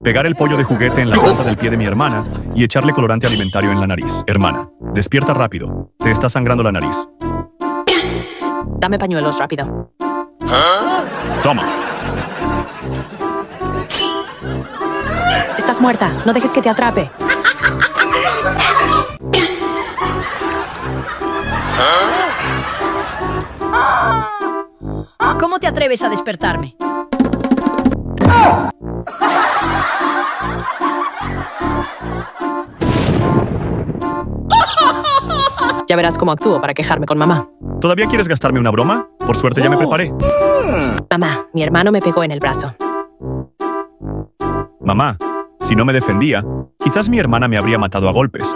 Pegar el pollo de juguete en la planta del pie de mi hermana y echarle colorante alimentario en la nariz. Hermana, despierta rápido. Te está sangrando la nariz. Dame pañuelos, rápido. Toma. Estás muerta. No dejes que te atrape. ¿Cómo te atreves a despertarme? Ya verás cómo actúo para quejarme con mamá. ¿Todavía quieres gastarme una broma? Por suerte ya me preparé. Mamá, mi hermano me pegó en el brazo. Mamá, si no me defendía, quizás mi hermana me habría matado a golpes.